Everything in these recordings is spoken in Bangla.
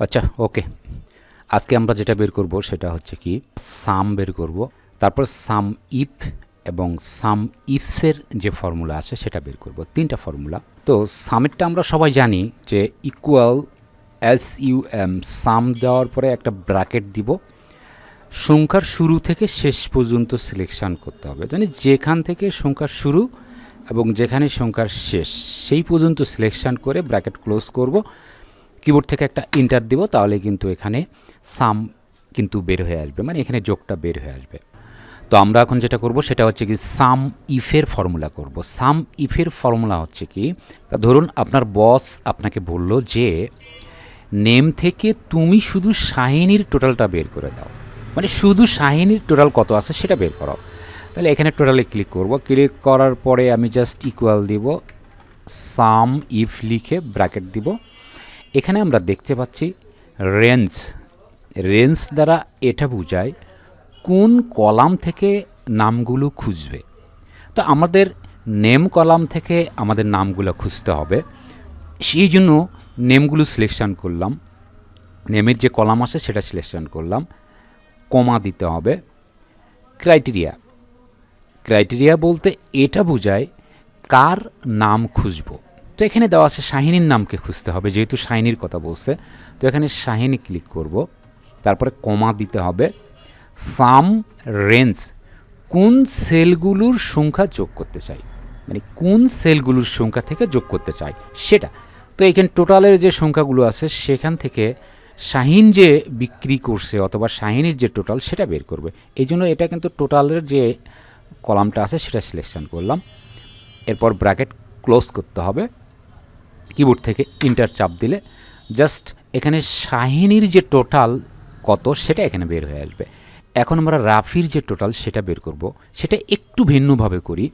আচ্ছা, ওকে। আজকে আমরা যেটা বের করব সেটা হচ্ছে কি সাম বের করব, তারপর সাম ইফ এবং সাম ইফসের যে ফর্মুলা আছে সেটা বের করব। তিনটা ফর্মুলা। তো সামেরটা আমরা সবাই জানি যে ইকুয়াল SUM, সাম দেওয়ার পরে একটা ব্র্যাকেট দিব, সংখ্যার শুরু থেকে শেষ পর্যন্ত সিলেকশন করতে হবে। জানি যেখান থেকে সংখ্যার শুরু এবং যেখানে সংখ্যার শেষ সেই পর্যন্ত সিলেকশন করে ব্র্যাকেট ক্লোজ করব, কিবোর্ড থেকে একটা ইন্টার দিব, তাহলে কিন্তু এখানে সাম কিন্তু বের হয়ে আসবে, মানে এখানে যোগটা বের হয়ে আসবে। তো আমরা এখন যেটা করব সেটা হচ্ছে কি সাম ইফের ফর্মুলা করব। সাম ইফের ফর্মুলা হচ্ছে কি, ধরুন আপনার বস আপনাকে বলল যে নেম থেকে তুমি শুধু শাহিনীর টোটালটা বের করে দাও, মানে শুধু শাহিনীর টোটাল কত আছে সেটা বের করো। তাহলে এখানে টোটালে ক্লিক করব, ক্লিক করার পরে আমি জাস্ট ইকুয়াল দিব, সাম ইফ লিখে ব্র্যাকেট দিব। এখানে আমরা দেখতে পাচ্ছি রেঞ্জ। রেঞ্জ দ্বারা এটা বোঝায় কোন কলাম থেকে নামগুলো খুঁজবে। তো আমাদের নেম কলাম থেকে আমাদের নামগুলো খুঁজতে হবে, সেই জন্য নেমগুলো সিলেকশন করলাম, নেমের যে কলাম আছে সেটা সিলেকশন করলাম, কমা দিতে হবে। ক্রাইটেরিয়া, ক্রাইটেরিয়া বলতে এটা বোঝায় কার নাম খুঁজব। তো এখানে দেওয়া আছে শাহিনীর নামকে খুঁজতে হবে, যেহেতু শাহিনীর কথা বলছে। তো এখানে শাহিনী ক্লিক করব, তারপরে কমা দিতে হবে। সাম রেঞ্জ, কোন সেলগুলোর সংখ্যা যোগ করতে চাই, মানে কোন সেলগুলোর সংখ্যা থেকে যোগ করতে চাই সেটা। তো এখানে টোটালের যে সংখ্যাগুলো আছে সেখান থেকে শাহিন যে বিক্রি করছে অথবা শাহিনীর যে টোটাল সেটা বের করবে। এই জন্য এটা কিন্তু টোটালের যে কলামটা আছে সেটা সিলেকশন করলাম। এরপর ব্র্যাকেট ক্লোজ করতে হবে, কিবোর্ড থেকে ইন্টার চাপ দিলে জাস্ট এখানে শাহিনীর যে টোটাল কত সেটা এখানে বের হয়ে আসবে। এখন আমরা রাফির যে টোটাল সেটা বের করব, সেটা একটু ভিন্নভাবে করি।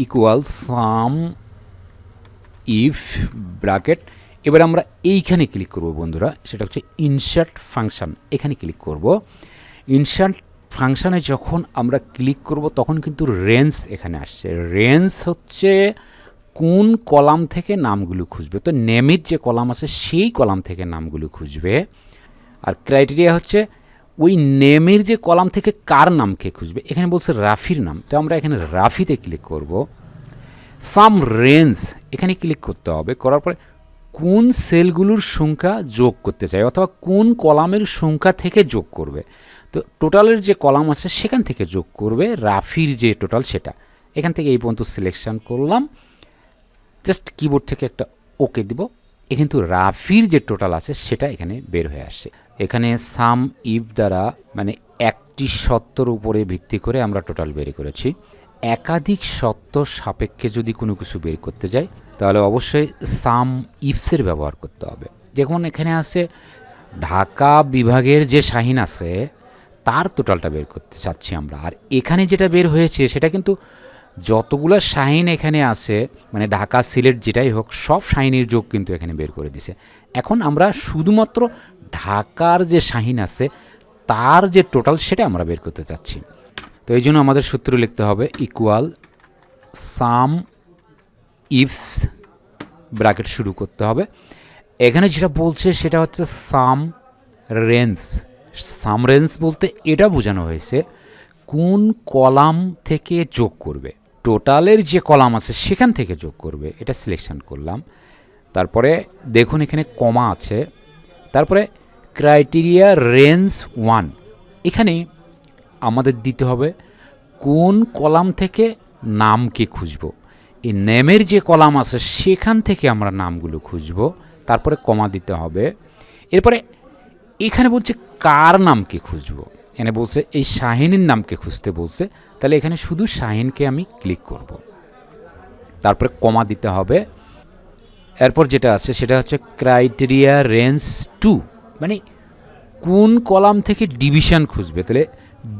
ইকুয়াল সাম ইফ ব্র্যাকেট, এবার আমরা এইখানে ক্লিক করব বন্ধুরা, সেটা হচ্ছে ইনসার্ট ফাংশন। এখানে ক্লিক করব। ইনসার্ট ফাংশানে যখন আমরা ক্লিক করব তখন কিন্তু রেঞ্জ এখানে আসছে। রেঞ্জ হচ্ছে কোন কলাম থেকে নামগুলো খুঁজবে, তো নেমের যে কলাম আছে সেই কলাম থেকে নামগুলো খুঁজবে। আর ক্রাইটেরিয়া হচ্ছে ওই নেমের যে কলাম থেকে কার নামকে খুঁজবে। এখানে বলছে রাফির নাম, তো আমরা এখানে রাফিতে ক্লিক করব। সাম রেঞ্জ এখানে ক্লিক করতে হবে, করার পরে কোন সেলগুলোর সংখ্যা যোগ করতে চাই অথবা কোন কলামের সংখ্যা থেকে যোগ করবে। তো টোটালের যে কলাম আছে সেখান থেকে যোগ করবে রাফির যে টোটাল সেটা। এখান থেকে এই পর্যন্ত সিলেকশন করলাম, জাস্ট কিবোর্ড থেকে একটা ওকে দিব। কিন্তু রাফির যে টোটাল আছে সেটা এখানে বের হয়ে আসছে। এখানে সাম ইফ দ্বারা মানে একটি সত্যর উপরে ভিত্তি করে আমরা টোটাল বের করেছি। একাধিক সত্য সাপেক্ষে যদি কোনো কিছু বের করতে যাই তাহলে অবশ্যই সাম ইফসের ব্যবহার করতে হবে। যেমন এখানে আছে ঢাকা বিভাগের যে শাহিন আছে তার টোটালটা বের করতে চাচ্ছি আমরা, আর এখানে যেটা বের হয়েছে সেটা কিন্তু যতগুলো শাহিন এখানে আছে, মানে ঢাকা সিলেট যেটাই হোক সব শাহিনের যোগ কিন্তু এখানে বের করে দিছে। এখন আমরা শুধুমাত্র ঢাকার যে শাহিন আছে তার যে টোটাল সেটা আমরা বের করতে চাচ্ছি। তো এই জন্য আমাদের সূত্র লিখতে হবে ইকুয়াল সাম ইফস ব্র্যাকেট শুরু করতে হবে। এখানে যেটা বলছে সেটা হচ্ছে সাম রেঞ্জ। সাম রেঞ্জ বলতে এটা বোঝানো হয়েছে কোন কলাম থেকে যোগ করবে, টোটালের যে কলাম আছে সেখান থেকে যোগ করবে, এটা সিলেকশন করলাম। তারপরে দেখুন এখানে কমা আছে, তারপরে ক্রাইটেরিয়া রেঞ্জ 1, এখানে আমাদের দিতে হবে কোন কলাম থেকে নামকে খুঁজব। এই নেমের যে কলাম আছে সেখান থেকে আমরা নামগুলো খুঁজব, তারপরে কমা দিতে হবে। এরপরে এখানে বলছে কার নামকে খুঁজব, এখানে বলছে এই শাহিনীর নামকে খুঁজতে বলছে, তাহলে এখানে শুধু শাহিনকে আমি ক্লিক করব, তারপরে কমা দিতে হবে। এরপর যেটা আছে সেটা হচ্ছে ক্রাইটেরিয়া রেঞ্জ 2, মানে কোন কলাম থেকে ডিভিশন খুঁজবে, তাহলে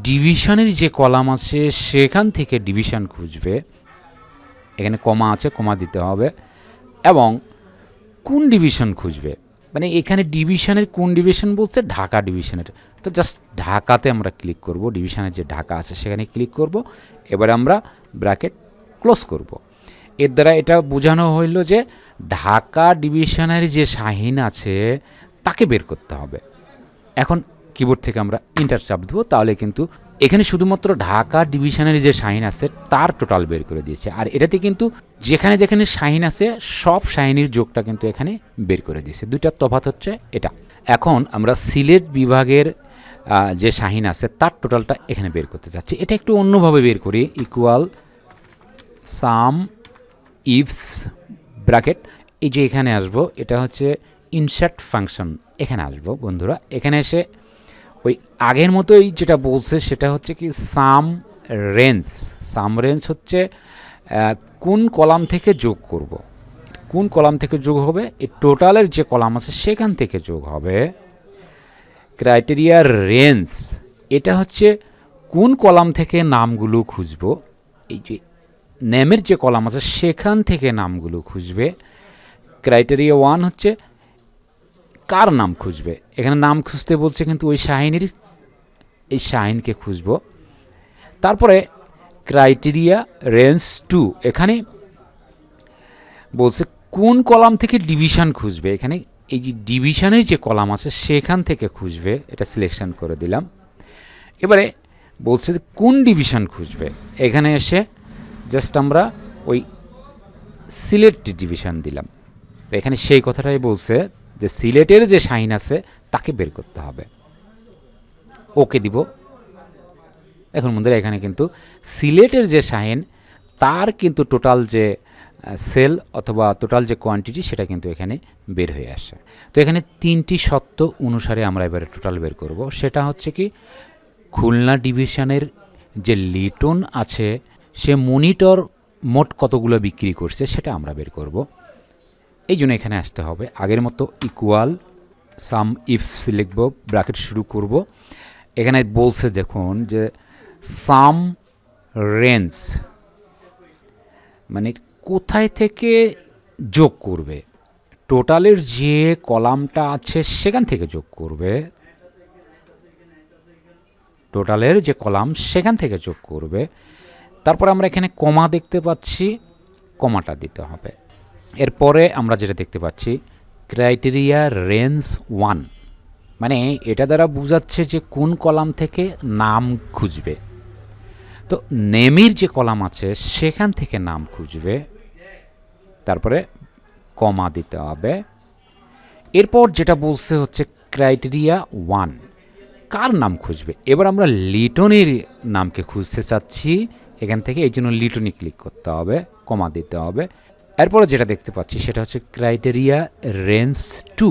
ডিভিশনের যে কলাম আছে সেখান থেকে ডিভিশন খুঁজবে। এখানে কমা আছে, কমা দিতে হবে। এবং কোন ডিভিশন খুঁজবে, মানে এখানে ডিভিশনের কোন ডিভিশন বলছে, ঢাকা ডিভিশনের, তো জাস্ট ঢাকাতে আমরা ক্লিক করব, ডিভিশনের যে ঢাকা আছে সেখানে ক্লিক করব। এবারে আমরা ব্র্যাকেট ক্লোজ করব। এর দ্বারা এটা বোঝানো হইল যে ঢাকা ডিভিশনের যে শাহিন আছে তাকে বের করতে হবে। এখন কিবোর্ড থেকে আমরা এন্টার চাপ দেবো, তাহলে কিন্তু এখানে শুধুমাত্র ঢাকা ডিভিশনের যে শাহিন আছে তার টোটাল বের করে দিয়েছে। আর এটাতে কিন্তু যেখানে যেখানে শাহিন আছে সব শাহিনীর যোগটা কিন্তু এখানে বের করে দিয়েছে। দুইটার তফাৎ হচ্ছে এটা। এখন আমরা সিলেট বিভাগের যে শাহিন আছে তার টোটালটা এখানে বের করতে চাচ্ছি। এটা একটু অন্যভাবে বের করি, ইকুয়াল সাম ইফস ব্র্যাকেট, এই যে এখানে আসবো, এটা হচ্ছে ইনসার্ট ফাংশন, এখানে আসবো বন্ধুরা। এখানে এসে ওই আগের মতোই যেটা বলছে সেটা হচ্ছে কি সাম রেঞ্জ হচ্ছে কোন কলাম থেকে যোগ করব, কোন কলাম থেকে যোগ হবে, এই টোটালের যে কলাম আছে সেখান থেকে যোগ হবে। ক্রাইটেরিয়া রেঞ্জ, এটা হচ্ছে কোন কলাম থেকে নামগুলো খুঁজব, এই যে নেমের যে কলাম আছে সেখান থেকে নামগুলো খুঁজবে। ক্রাইটেরিয়া 1 হচ্ছে কার নাম খুঁজবে, এখানে নাম খুঁজতে বলছে কিন্তু ওই শাহিনীর, এই শাহিনকে খুঁজব। তারপরে ক্রাইটেরিয়া রেঞ্জ 2, এখানে বলছে কোন কলাম থেকে ডিভিশন খুঁজবে, এখানে এই যে ডিভিশনের যে কলাম আছে সেখান থেকে খুঁজবে, এটা সিলেকশন করে দিলাম। এবারে বলছে কোন ডিভিশন খুঁজবে, এখানে এসে জাস্ট আমরা ওই সিলেট ডিভিশন দিলাম। তো এখানে সেই কথাটাই বলছে যে সিলেটের যে শাহিন আছে তাকে বের করতে হবে, ওকে দিব। এখন বন্ধুরা এখানে কিন্তু সিলেটের যে শাহিন তার কিন্তু টোটাল যে সেল অথবা টোটাল যে কোয়ান্টিটি সেটা কিন্তু এখানে বের হয়ে আসে। তো এখানে 3টি শর্ত অনুসারে আমরা এবারে টোটাল বের করব। সেটা হচ্ছে কি খুলনা ডিভিশনের যে লিটন আছে সে মনিটর মোট কতগুলো বিক্রি করছে সেটা আমরা বের করব। এই জন্য এখানে আসতে হবে, আগের মতো ইকুয়াল সাম ইফস লিখব, ব্র্যাকেট শুরু করব। এখানে বলছে দেখুন যে সাম রেঞ্জ মানে কোথায় থেকে যোগ করবে, টোটালের যে কলামটা আছে সেখান থেকে যোগ করবে, টোটালের যে কলাম সেখান থেকে যোগ করবে। তারপর আমরা এখানে কমা দেখতে পাচ্ছি, কমাটা দিতে হবে। এরপরে আমরা যেটা দেখতে পাচ্ছি ক্রাইটেরিয়া রেঞ্জ 1, মানে এটা দ্বারা বোঝাচ্ছে যে কোন কলাম থেকে নাম খুঁজবে। তো নেমের যে কলাম আছে সেখান থেকে নাম খুঁজবে, তারপরে কমা দিতে হবে। এরপর যেটা বলছে হচ্ছে ক্রাইটেরিয়া 1, কার নাম খুঁজবে। এবার আমরা লিটনের নামকে খুঁজতে চাচ্ছি এখান থেকে, এই জন্য লিটনে ক্লিক করতে হবে, কমা দিতে হবে। এরপরে যেটা দেখতে পাচ্ছি সেটা হচ্ছে ক্রাইটেরিয়া রেঞ্জ 2,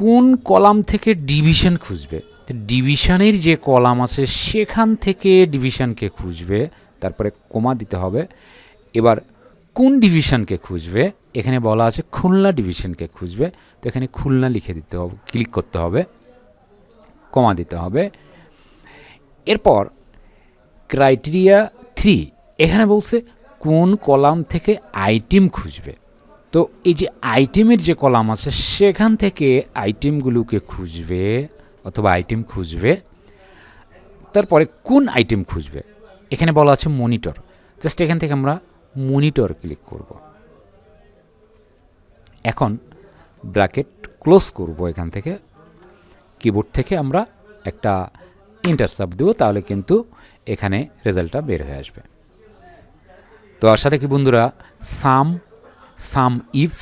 কোন কলাম থেকে ডিভিশন খুঁজবে, ডিভিশনের যে কলাম আছে সেখান থেকে ডিভিশনকে খুঁজবে, তারপরে কমা দিতে হবে। এবার কোন ডিভিশনকে খুঁজবে, এখানে বলা আছে খুলনা ডিভিশনকে খুঁজবে, তো এখানে খুলনা লিখে দিতে হবে, ক্লিক করতে হবে, কমা দিতে হবে। এরপর ক্রাইটেরিয়া 3, এখানে বলছে কোন কলাম থেকে আইটেম খুঁজবে। তো এই যে আইটেমের যে কলাম আছে সেখান থেকে আইটেমগুলোকে খুঁজবে অথবা আইটেম খুঁজবে। তারপরে কোন আইটেম খুঁজবে, এখানে বলা আছে মনিটর, জাস্ট এখান থেকে আমরা মনিটর ক্লিক করব। এখন ব্র্যাকেট ক্লোজ করব, এখান থেকে কিবোর্ড থেকে আমরা একটা এন্টার চাপ দেব, তাহলে কিন্তু এখানে রেজাল্টটা বের হয়ে আসবে। তো আশা রাখি বন্ধুরা সাম ইফ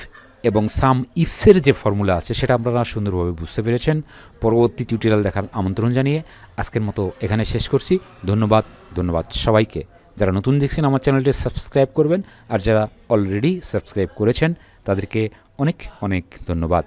এবং সাম ইফসের যে ফর্মুলা আছে সেটা আপনারা সুন্দরভাবে বুঝতে পেরেছেন। পরবর্তী টিউটোরিয়াল দেখার আমন্ত্রণ জানিয়ে আজকের মতো এখানে শেষ করছি। ধন্যবাদ সবাইকে। যারা নতুন দেখছেন আমার চ্যানেলটি সাবস্ক্রাইব করবেন, আর যারা অলরেডি সাবস্ক্রাইব করেছেন তাদেরকে অনেক ধন্যবাদ।